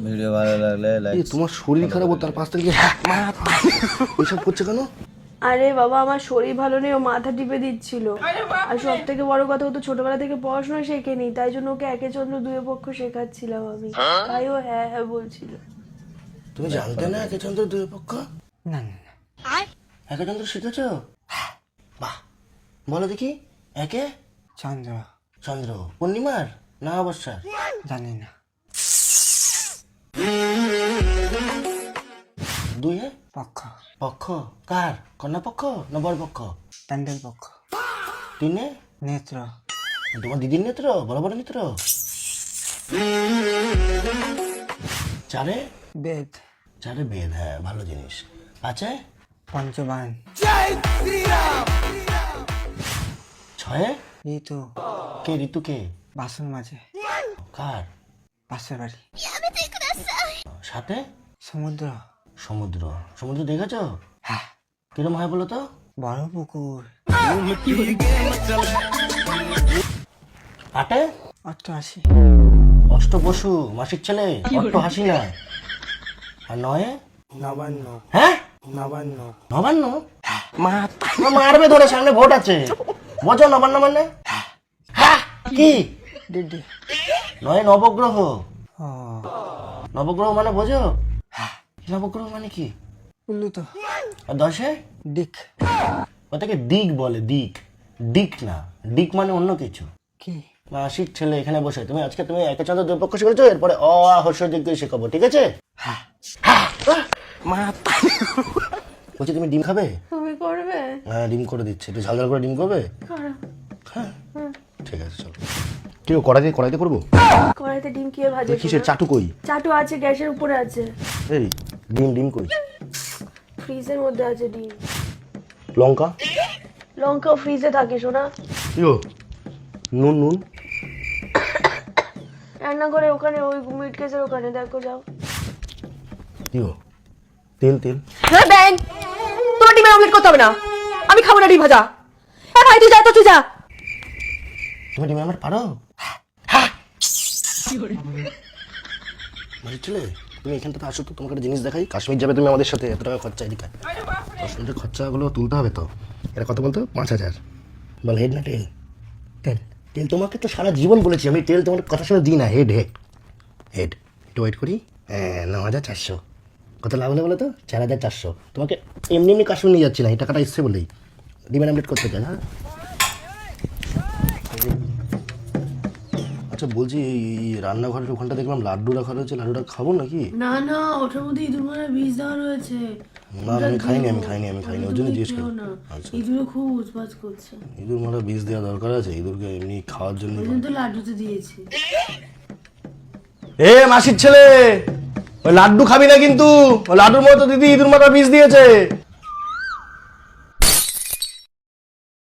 Video ভালো লাগলে like. তোমার শরীর খারাপ তার পাশ থেকে এসব করছে কেন? আরে বাবা আমার শরীর ভালো নেই, ও মাথা টিপে দিচ্ছিল। আর সব থেকে বড় কথা, ও তো ছোটবেলা থেকে পড়াশোনা শেখেনি, তাই জন্য ওকে একে চন্দ্র দুয়ে পক্ষ শেখাচ্ছিলাম আমি, তাই ও হ্যাঁ হ্যাঁ বলছিল। তুমি জানতে না একে চন্দ্র দুই পক্ষ? না না না, একে চন্দ্র শিখেছ? বাহ, বলো দেখি। একে চন্দ্র চন্দ্র পূর্ণিমার না অবস্যার? জানি না। দুই পক্ষ পক্ষ কার? কন্যা পক্ষ না বর পক্ষ? প্যান্ডেল পক্ষ। তিনে নেত্র তোমার দিদির নেত্র, বড় বড় নেত্র। চারে বেদ চারে বেদ, হ্যাঁ ভালো জিনিস। পাঁচে পঞ্চবান ছয়ে ঋতু কে? ঋতু কে? বাসন মাঝে কার? পাশের বাড়ি। সাথে সমুদ্র সমুদ্র। সমুদ্র দেখেছ? হ্যাঁ। কিরম হয় বলো তো? বড় পুকুর। আটে 88 অষ্ট বসু মাসির ছেলে, অট্ট হাসি না। আর নয়ে নবান্ন হ্যাঁ নবান্ন নবান্ন। মারবে ধরে, সামনে ভোট আছে। বোঝো নবান্ন মানে? হ্যাঁ কি? ডিডি। নয় নবগ্রহ। ও নবগ্রহ মানে বোঝো? নবগ্রহ মানে কি? উল্লু তো। আর দশে দিক ওটাকে দিক বলে, দিক। দিক না, দিক মানে অন্য কিছু। কি? মাসির ছেলে এখানে বসে তুমি একে চন্দ্র দুই পক্ষ শিখেছো, এরপরে অ আ হর্ষ দীর্ঘ শেখাবো, ঠিক আছে? বলছি তুমি ডিম খাবে? তুমি করবে? হ্যাঁ ডিম করে দিচ্ছে, একটু ঝাল ঝাল করে ডিম করবে? করো। হ্যাঁ ঠিক আছে চলো। কি কড়াইতে করবো? কড়াইতে ডিম কি ভাজে? কিসের চাটু কই? চাটু আছে, গ্যাসের উপরে আছে। এই ডিম কই? ফ্রিজের মধ্যে আছে ডিম। লঙ্কা লঙ্কাও ফ্রিজে থাকে সোনা। ইয়ো নুন রান্নাঘরে ওখানে, ওই মিট কেসের ওখানে দেখো, যাও। ইয়ো তেল হ্যাঁ ব্যাং, তোমার ডিমের অমলেট করতে হবে না, আমি খাবো না ডিম ভাজা। হ্যাঁ ভাই তুই যা, তো তুই যা। তুমি ডিম আমার পারো? মাসির ছেলে তুমি এখানটাতে আসো তো, তোমাকে একটা জিনিস দেখাই। কাশ্মীর যাবে তুমি আমাদের সাথে, এত টাকা খরচা এদিকে। কাশ্মীরের খরচাগুলো তুলতে হবে তো। এটা কত বলতো? 5000। বল হেড না টেল? তেল টেল তোমাকে তো সারা জীবন বলেছি আমি, টেল তোমার কথা শুনে দিই না। হেড একটু ওয়েট করি। হ্যাঁ 9400। কত লাভ হলে বলো তো? 4400। তোমাকে এমনি কাশ্মীর নিয়ে যাচ্ছি না, এই টাকাটা এসছে বলেই। ডিমের আমলেট করতে চাই। হ্যাঁ আচ্ছা বলছি, এই রান্নাঘরের ওখানটা দেখলাম লাড্ডু রাখা রয়েছে, লাড্ডুটা খাবো নাকি? না না, ওটার মধ্যে ইঁদুর মারা বীজ দেওয়া রয়েছে। না আমি খাইনি, ওই জন্য জিজ্ঞেস করি। আচ্ছা ইঁদুর খুব উৎপাত করছে, ইঁদুর মারা বীজ দেওয়া দরকার আছে? ইঁদুরকে এমনি খাওয়ার জন্য। ওই জন্য তো লাড্ডুতে দিয়েছি। এ মাসির ছেলে, ওই লাড্ডু খাবি না কিন্তু, ওই লাড্ডুর মতো দিদি ইঁদুর মারা বীজ দিয়েছে।